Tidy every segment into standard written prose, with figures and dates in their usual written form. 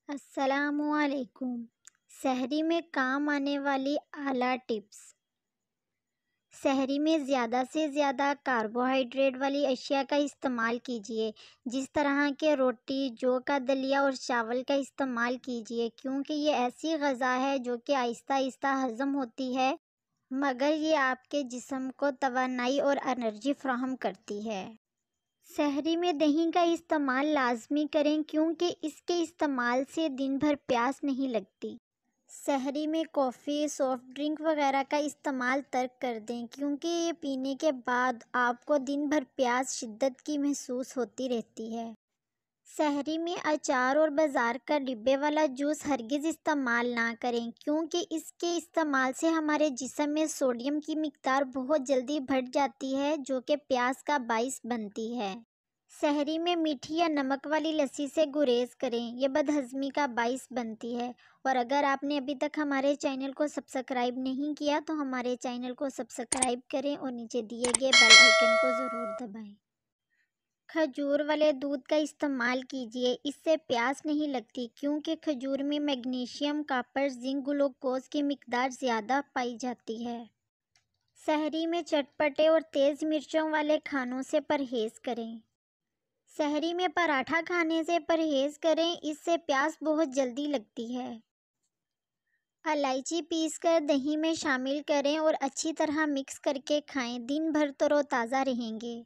السلام علیکم۔ سحری میں کام آنے والی اعلیٰ ٹپس۔ سحری میں زیادہ سے زیادہ کاربوہائیڈریٹ والی اشیاء کا استعمال کیجیے، جس طرح کے روٹی، جو کا دلیا اور چاول کا استعمال کیجیے، کیونکہ یہ ایسی غذا ہے جو کہ آہستہ آہستہ ہضم ہوتی ہے، مگر یہ آپ کے جسم کو توانائی اور انرجی فراہم کرتی ہے۔ سحری میں دہی کا استعمال لازمی کریں کیونکہ اس کے استعمال سے دن بھر پیاس نہیں لگتی۔ سحری میں کافی، سافٹ ڈرنک وغیرہ کا استعمال ترک کر دیں کیونکہ یہ پینے کے بعد آپ کو دن بھر پیاس شدت کی محسوس ہوتی رہتی ہے۔ سحری میں اچار اور بازار کا ڈبے والا جوس ہرگز استعمال نہ کریں کیونکہ اس کے استعمال سے ہمارے جسم میں سوڈیم کی مقدار بہت جلدی بڑھ جاتی ہے، جو کہ پیاس کا باعث بنتی ہے۔ سحری میں میٹھی یا نمک والی لسی سے گریز کریں، یہ بدہضمی کا باعث بنتی ہے۔ اور اگر آپ نے ابھی تک ہمارے چینل کو سبسکرائب نہیں کیا تو ہمارے چینل کو سبسکرائب کریں اور نیچے دیے گئے بیل آئیکن کو ضرور دبائیں۔ کھجور والے دودھ کا استعمال کیجیے، اس سے پیاس نہیں لگتی کیونکہ کھجور میں میگنیشیم، کاپر، زنک، گلوکوز کی مقدار زیادہ پائی جاتی ہے۔ سحری میں چٹپٹے اور تیز مرچوں والے کھانوں سے پرہیز کریں۔ سحری میں پراٹھا کھانے سے پرہیز کریں، اس سے پیاس بہت جلدی لگتی ہے۔ الائچی پیس کر دہی میں شامل کریں اور اچھی طرح مکس کر کے کھائیں، دن بھر تر و تازہ رہیں گے۔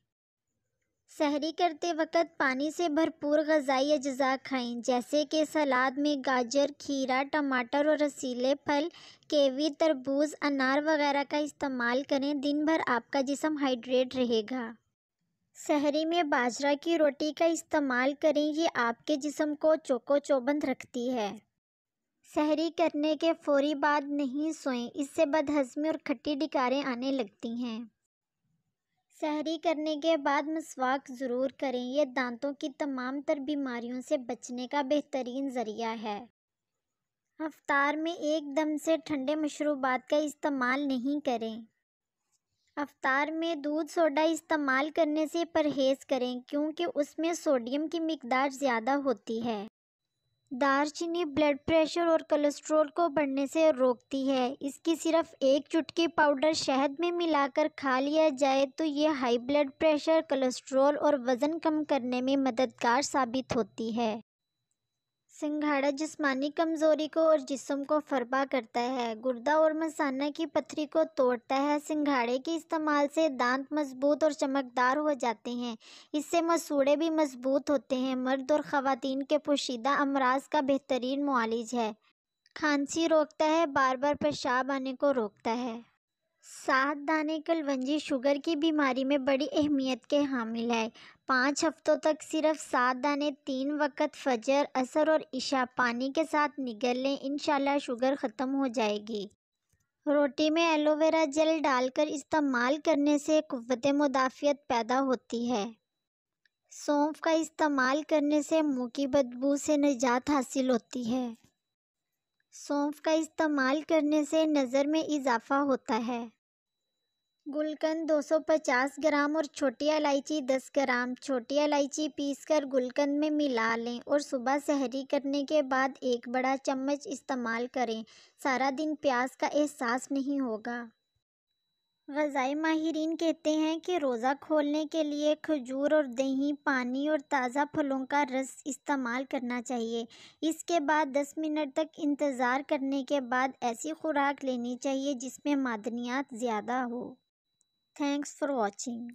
سحری کرتے وقت پانی سے بھرپور غذائی اجزاء کھائیں، جیسے کہ سلاد میں گاجر، کھیرا، ٹماٹر اور رسیلے پھل، کیوی، تربوز، انار وغیرہ کا استعمال کریں، دن بھر آپ کا جسم ہائیڈریٹ رہے گا۔ سحری میں باجرہ کی روٹی کا استعمال کریں، یہ آپ کے جسم کو چوکو چوبند رکھتی ہے۔ سحری کرنے کے فوری بعد نہیں سوئیں، اس سے بدہضمی اور کھٹی ڈکاریں آنے لگتی ہیں۔ سحری کرنے کے بعد مسواک ضرور کریں، یہ دانتوں کی تمام تر بیماریوں سے بچنے کا بہترین ذریعہ ہے۔ افطار میں ایک دم سے ٹھنڈے مشروبات کا استعمال نہیں کریں۔ افطار میں دودھ سوڈا استعمال کرنے سے پرہیز کریں کیونکہ اس میں سوڈیم کی مقدار زیادہ ہوتی ہے۔ دار چینی بلڈ پریشر اور کولیسٹرول کو بڑھنے سے روکتی ہے، اس کی صرف ایک چٹکی پاؤڈر شہد میں ملا کر کھا لیا جائے تو یہ ہائی بلڈ پریشر، کولیسٹرول اور وزن کم کرنے میں مددگار ثابت ہوتی ہے۔ سنگھاڑا جسمانی کمزوری کو اور جسم کو فربا کرتا ہے، گردہ اور مثانہ کی پتھری کو توڑتا ہے۔ سنگھاڑے کے استعمال سے دانت مضبوط اور چمکدار ہو جاتے ہیں، اس سے مسوڑھے بھی مضبوط ہوتے ہیں۔ مرد اور خواتین کے پوشیدہ امراض کا بہترین معالج ہے۔ کھانسی روکتا ہے، بار بار پیشاب آنے کو روکتا ہے۔ 7 دانے کلونجی شوگر کی بیماری میں بڑی اہمیت کے حامل ہے۔ 5 ہفتوں تک صرف 7 دانے 3 وقت فجر، عصر اور عشاء پانی کے ساتھ نگل لیں، انشاءاللہ شوگر ختم ہو جائے گی۔ روٹی میں ایلو ویرا جیل ڈال کر استعمال کرنے سے قوت مدافعت پیدا ہوتی ہے۔ سونف کا استعمال کرنے سے منہ کی بدبو سے نجات حاصل ہوتی ہے۔ سونف کا استعمال کرنے سے نظر میں اضافہ ہوتا ہے۔ گلقند 250 گرام اور چھوٹی الائچی 10 گرام، چھوٹی الائچی پیس کر گلقند میں ملا لیں اور صبح سحری کرنے کے بعد 1 بڑا چمچ استعمال کریں، سارا دن پیاس کا احساس نہیں ہوگا۔ غذائی ماہرین کہتے ہیں کہ روزہ کھولنے کے لیے کھجور اور دہی، پانی اور تازہ پھلوں کا رس استعمال کرنا چاہیے۔ اس کے بعد 10 منٹ تک انتظار کرنے کے بعد ایسی خوراک لینی چاہیے جس میں معدنیات زیادہ ہو۔ Thanks for watching.